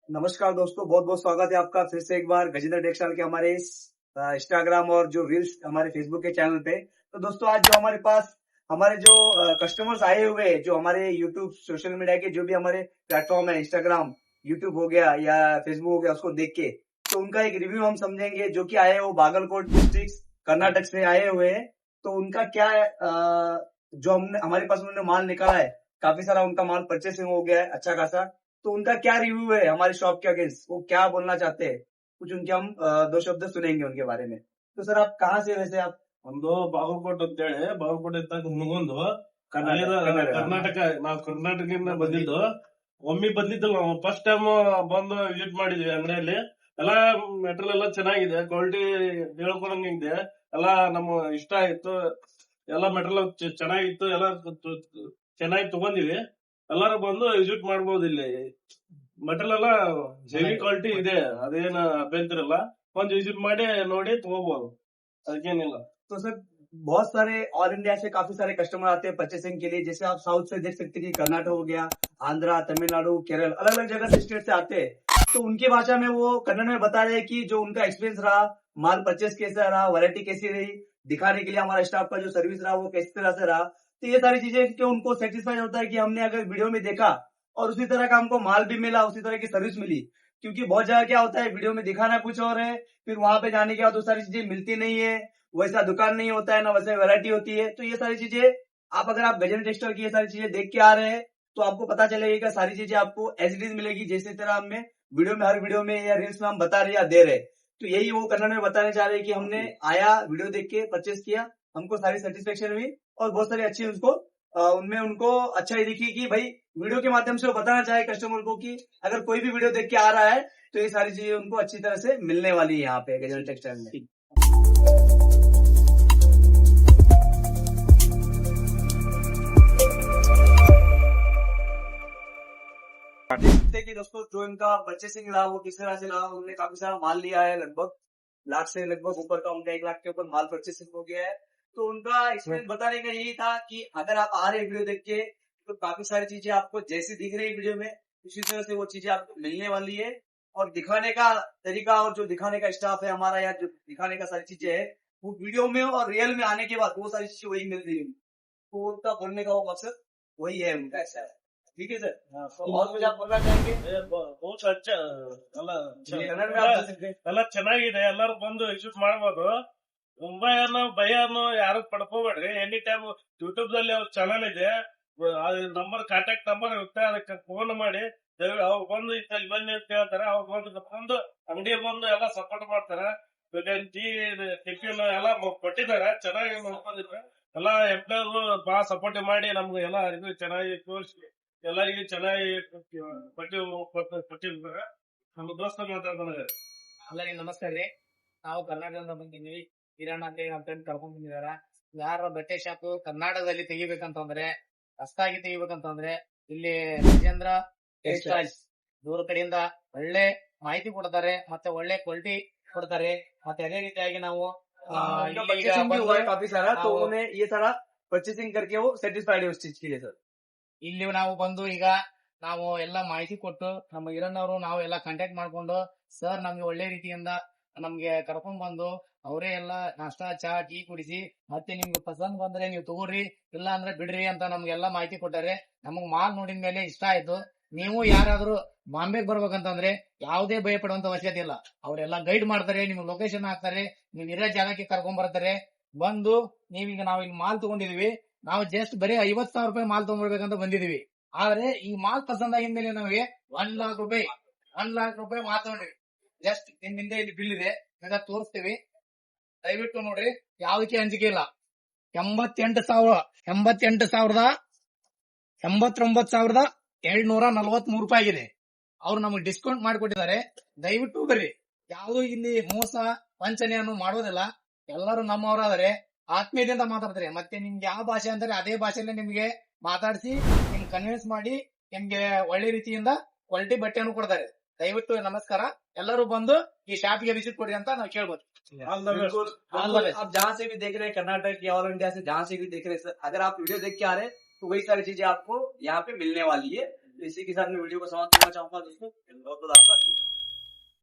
नमस्कार दोस्तों, बहुत बहुत स्वागत है आपका फिर से एक बार गजेंद्र टेक्सटाइल के हमारे इस इंस्टाग्राम और जो रील्स हमारे फेसबुक के चैनल पे। तो दोस्तों आज जो हमारे पास हमारे जो कस्टमर्स आए हुए हैं, जो हमारे यूट्यूब सोशल मीडिया के जो भी हमारे प्लेटफॉर्म है, इंस्टाग्राम, यूट्यूब हो गया या फेसबुक हो गया, उसको देख के तो उनका एक रिव्यू हम समझेंगे। जो कि आए हैं वो बागलकोट डिस्ट्रिक्ट कर्नाटक से आए हुए हैं। तो उनका क्या है, जो हमने हमारे पास उन्होंने माल निकाला है, काफी सारा उनका माल परचेसिंग हो गया है अच्छा खासा। तो उनका क्या रिव्यू है हमारे शॉप के अगेंस्ट, वो क्या बोलना चाहते हैं, कुछ उनके हम दो शब्द सुनेंगे उनके बारे में। तो सर आप कहाँ से वैसे आप? ಒಂದು ಬಾಗಲಕೋಟೆ ಅಂತ ಹೇಳಿ ಬಾಗಲಕೋಟೆ ತಕ್ಕ ಹುಣಗೊಂದು ಕನ್ನಡ. ಕರ್ನಾಟಕ ನಾವು ಕರ್ನಾಟಕದಿಂದ ಬಂದಿದ್ದು. ಒಮ್ಮೆ ಬಂದಿದ್ದಿಲ್ಲ, ನಾವು ಫಸ್ಟ್ ಟೈಮ್ ಬಂದು ವಿಸಿಟ್ ಮಾಡಿದ್ವಿ ಅಂಗಡಿಯಲ್ಲಿ. ಎಲ್ಲಾ ಮೆಟೀರಿಯಲ್ ಎಲ್ಲ ಚೆನ್ನಾಗಿದೆ, ಕ್ವಾಲಿಟಿ ಹೇಳ್ಕೊಳಂಗಿದೆ, ಎಲ್ಲಾ ನಮ್ಮ ಇಷ್ಟ ಆಯ್ತು. ಎಲ್ಲಾ ಮೆಟೀರಿಯಲ್ ಚೆನ್ನಾಗಿತ್ತು, ಎಲ್ಲ ಚೆನ್ನಾಗಿ ತಗೊಂಡಿವಿ. ಎಲ್ಲಾರು ಬಂದು ವಿಸಿಟ್ ಮಾಡಬಹುದು. ಇಲ್ಲಿ ಮೆಟೀರಿಯಲ್ ಎಲ್ಲ ಹೆವಿ ಕ್ವಾಲಿಟಿ ಇದೆ, ಅದೇನು ಅಭ್ಯಂತರ ಇಲ್ಲ. ಒಂದು ವಿಸಿಟ್ ಮಾಡಿ ನೋಡಿ ತಗೋಬಹುದು, ಅದಕ್ಕೇನಿಲ್ಲ. तो सर बहुत सारे ऑल इंडिया से काफी सारे कस्टमर आते हैं परचेसिंग के लिए। जैसे आप साउथ से देख सकते हैं कि कर्नाटक हो गया, आंध्रा, तमिलनाडु, केरल, अलग अलग जगह से स्टेट से आते हैं। तो उनकी भाषा में वो कन्नड़ में बता रहे हैं कि जो उनका एक्सपीरियंस रहा, माल परचेस कैसा रहा, वैरायटी कैसी रही, दिखाने के लिए हमारा स्टाफ का जो सर्विस रहा वो किस तरह से रहा। तो ये सारी चीजें कि उनको सेटिस्फाई होता है कि हमने अगर वीडियो में देखा और उसी तरह का हमको माल भी मिला, उसी तरह की सर्विस मिली। क्योंकि बहुत जगह क्या होता है, वीडियो में दिखाना कुछ और है, फिर वहां पे जाने के बाद वो सारी चीजें मिलती नहीं है, वैसा दुकान नहीं होता है, ना वैसे वैरायटी होती है। तो ये सारी चीजें आप अगर आप गजेंद्र टेक्सटाइल की ये सारी चीजें देख के आ रहे हैं तो आपको पता चलेगा कि सारी चीजें आपको एज इट इज मिलेगी, जैसे तरह हमें वीडियो में हर वीडियो में या रील्स में हम बता रहे या दे रहे। तो यही वो कन्नड़ में बताने चाह रहे हैं कि हमने आया, वीडियो देख के परचेस किया, हमको सारी सेटिस्फेक्शन हुई और बहुत सारी अच्छी उसको उनमें उनको अच्छाई दिखी कि भाई वीडियो के माध्यम से वो बताना चाहे कस्टमर को कि अगर कोई भी वीडियो देख के आ रहा है तो ये सारी चीजें उनको अच्छी तरह से मिलने वाली है यहाँ पे गजेंद्र टेक्सटाइल में। देखते कि दोस्तों जो इनका परचेसिंग रहा वो किस तरह से रहा। उन्होंने काफी सारा माल लिया है, लगभग लाख से लगभग ऊपर का उनका 1 लाख के ऊपर माल परचेसिंग हो गया है। तो उनका एक्सपीरियंस बताने का यही था कि अगर आप आ रहे वीडियो देख के तो काफी सारी चीजें आपको जैसी दिख रही है वीडियो में उसी तरह से वो चीजें आपको मिलने वाली है। और दिखाने का तरीका और जो दिखाने का स्टाफ है हमारा या जो दिखाने का सारी चीजें है वो वीडियो में और रियल में आने के बाद वो सारी चीजें वही मिल रही है। तो उनका बोलने का वो मकसद वही है उनका, ऐसा है। ठीक है सर, तो और कुछ आप बोलना चाहेंगे? बहुत अच्छा, कन्नड़ में आप बोल सकते हैं। ಎಲ್ಲ ಚೆನ್ನಾಗಿದೆ, ಎಲ್ಲರೂ ಬಂದು ವಿಸಿಟ್ ಮಾಡಬಹುದು. ಮುಂಬೈಯನ್ನು ಭಯನು ಯಾರು ಪಡ್ಕೋಬೇಡ್ರಿ. ಎನಿ ಟೈಮ್ ಯೂಟ್ಯೂಬ್ ದಲ್ಲಿ ಅವ್ರ ಚಾನಲ್ ಇದೆ, ನಂಬರ್ ಕಾಂಟ್ಯಾಕ್ಟ್ ನಂಬರ್ ಇರುತ್ತೆ, ಅದಕ್ಕೆ ಫೋನ್ ಮಾಡಿ ಅವ್ರು ಬಂದು ಇಲ್ಲಿ ಬನ್ನಿ ಅಂತ ಹೇಳ್ತಾರೆ. ಅವ್ರು ಬಂದು ಅಂಗಡಿ ಬಂದು ಎಲ್ಲ ಸಪೋರ್ಟ್ ಮಾಡ್ತಾರೆ. ಟೀ ಟಿಫಿನ್ ಎಲ್ಲ ಕೊಟ್ಟಿದ್ದಾರೆ, ಚೆನ್ನಾಗಿ ನೋಡ್ಕೊಂಡಿದ್ದಾರೆ. ಎಲ್ಲಾ ಎಂಪ್ಲಾಯರು ಬಹಳ ಸಪೋರ್ಟ್ ಮಾಡಿ ನಮ್ಗೆ ಎಲ್ಲ ಇದು ಚೆನ್ನಾಗಿ ತೋರಿಸಿ ಎಲ್ಲರಿಗೂ ಚೆನ್ನಾಗಿ ಕೊಟ್ಟಿರ್ತಾರೆ. ನಮ್ಮ ದೋಸ್ತ ಮಾತಾಡ್ತಾರೆ. ಎಲ್ಲರಿಗೂ ನಮಸ್ಕಾರ ರೀ. ನಾವು ಕರ್ನಾಟಕದಿಂದ ಬಂದಿದ್ದೀವಿ. ಹಿರಣ್ಣ ಅಂತ ನಮ್ಮ ಫ್ರೆಂಡ್ ಕರ್ಕೊಂಡ್ ಬಂದಿದಾರ. ಯಾರ ಬಟ್ಟೆ ಶಾಪ್ ಕರ್ನಾಟಕದಲ್ಲಿ ತೆಗಿಬೇಕಂತಂದ್ರೆ, ಹೊಸದಾಗಿ ತೆಗಿಬೇಕಂತಂದ್ರೆ ಇಲ್ಲಿ ಗಜೇಂದ್ರ ಟೆಕ್ಸ್ಟೈಲ್ಸ್ ದೂರ ಕಡೆಯಿಂದ ಒಳ್ಳೆ ಮಾಹಿತಿ ಕೊಡ್ತಾರೆ, ಮತ್ತೆ ಒಳ್ಳೆ ಕ್ವಾಲಿಟಿ ಕೊಡ್ತಾರೆ. ಮತ್ತೆ ಅದೇ ರೀತಿಯಾಗಿ ನಾವು परचेसिंग भी हुआ है काफी सारा, तो उन्हें ये सारा परचेसिंग करके वो सेटिस्फाइड है उस चीज के लिए सर। ಇಲ್ಲಿ ನಾವು ಬಂದು ಈಗ ನಾವು ಎಲ್ಲಾ ಮಾಹಿತಿ ಕೊಟ್ಟು ನಮ್ಮ ಹಿರಣ್ಣವರು ನಾವು ಎಲ್ಲಾ ಕಾಂಟ್ಯಾಕ್ಟ್ ಮಾಡ್ಕೊಂಡು ಸರ್ ನಮ್ಗೆ ಒಳ್ಳೆ ರೀತಿಯಿಂದ ನಮ್ಗೆ ಕರ್ಕೊಂಡ್ ಬಂದು ಅವರೇ ಎಲ್ಲಾ ನಾಷ್ಟಾ ಚಾ ಟೀ ಕುಡಿಸಿ ಮತ್ತೆ ನಿಮ್ಗೆ ಪಸಂದ್ ಬಂದ್ರೆ ನೀವು ತಗೋರಿ, ಇಲ್ಲ ಅಂದ್ರೆ ಬಿಡ್ರಿ ಅಂತ ನಮ್ಗೆಲ್ಲಾ ಮಾಹಿತಿ ಕೊಟ್ಟಾರೆ. ನಮಗ್ ಮಾಲ್ ನೋಡಿದ ಮೇಲೆ ಇಷ್ಟ ಆಯ್ತು. ನೀವು ಯಾರಾದ್ರೂ ಬಾಂಬೆಗ್ ಬರ್ಬೇಕಂತಂದ್ರೆ ಯಾವುದೇ ಭಯ ಪಡುವಂತ ಅವಶ್ಯಕತೆ ಇಲ್ಲ. ಅವರೆಲ್ಲಾ ಗೈಡ್ ಮಾಡ್ತಾರೆ, ನಿಮ್ಗೆ ಲೊಕೇಶನ್ ಹಾಕ್ತಾರೆ, ನೀವ್ ಇರೋ ಜಾಗಕ್ಕೆ ಕರ್ಕೊಂಡ್ ಬರ್ತಾರೆ. ಬಂದು ನೀವೀಗ ನಾವ್ ಇಲ್ಲಿ ಮಾಲ್ ತಗೊಂಡಿದೀವಿ, ನಾವು ಜಸ್ಟ್ ಬರೀ 50,000 ರೂಪಾಯಿ ಮಾಲ್ ತಗೊಂಡ್ಬರ್ಬೇಕಂತ ಬಂದಿದೀವಿ. ಆದ್ರೆ ಈ ಮಾಲ್ ಪಸಂದ್ ಆಗಿದ ಮೇಲೆ ನಮಗೆ 1 ಲಾಖ ರೂಪಾಯಿ ಮಾಲ್ ತಗೊಂಡಿವಿ. ಜಸ್ಟ್ ನಿಮ್ಮಿಂದ ಇಲ್ಲಿ ಬಿಲ್ ಇದೆ, ಈಗ ತೋರಿಸ್ತೀವಿ, ದಯವಿಟ್ಟು ನೋಡ್ರಿ. ಯಾವ್ದಕ್ಕೆ ಅಂಜಿಕೆ ಇಲ್ಲ. 89,743 ರೂಪಾಯಿ ಆಗಿದೆ. ಅವ್ರು ನಮಗೆ ಡಿಸ್ಕೌಂಟ್ ಮಾಡಿಕೊಟ್ಟಿದ್ದಾರೆ. ದಯವಿಟ್ಟು ಬರ್ರಿ. ಯಾವ್ದು ಇಲ್ಲಿ ಮೋಸ ವಂಚನೆಯನ್ನು ಮಾಡೋದಿಲ್ಲ. ಎಲ್ಲರೂ ನಮ್ಮವರಾದರೆ ಆತ್ಮೀಯದಿಂದ ಮಾತಾಡ್ತಾರೆ. ಮತ್ತೆ ನಿಮ್ಗೆ ಯಾವ ಭಾಷೆ ಅಂತಾರೆ ಅದೇ ಭಾಷೆಯಲ್ಲೇ ನಿಮ್ಗೆ ಮಾತಾಡಿಸಿ ನಿಮ್ಗೆ ಕನ್ವಿನ್ಸ್ ಮಾಡಿ ನಿಮ್ಗೆ ಒಳ್ಳೆ ರೀತಿಯಿಂದ ಕ್ವಾಲಿಟಿ ಬಟ್ಟೆಯನ್ನು ಕೊಡ್ತಾರೆ. ದಯವಿಟ್ಟು ನಮಸ್ಕಾರ, ಎಲ್ಲರೂ ಬಂದು ಈ ಶಾಪ್ಗೆ ವಿಸಿಟ್ ಕೊಡಿ ಅಂತ ನಾವು ಕೇಳ್ಬೋದು. आप जहाँ से भी देख रहे हैं, कर्नाटक या ऑल इंडिया से जहाँ से भी देख रहे हैं सर, अगर आप वीडियो देख के आ रहे हैं तो वही सारी चीजें आपको यहाँ पे मिलने वाली है। इसी के साथ में वीडियो को समाप्त करना चाहूंगा दोस्तों। बहुत बहुत आपका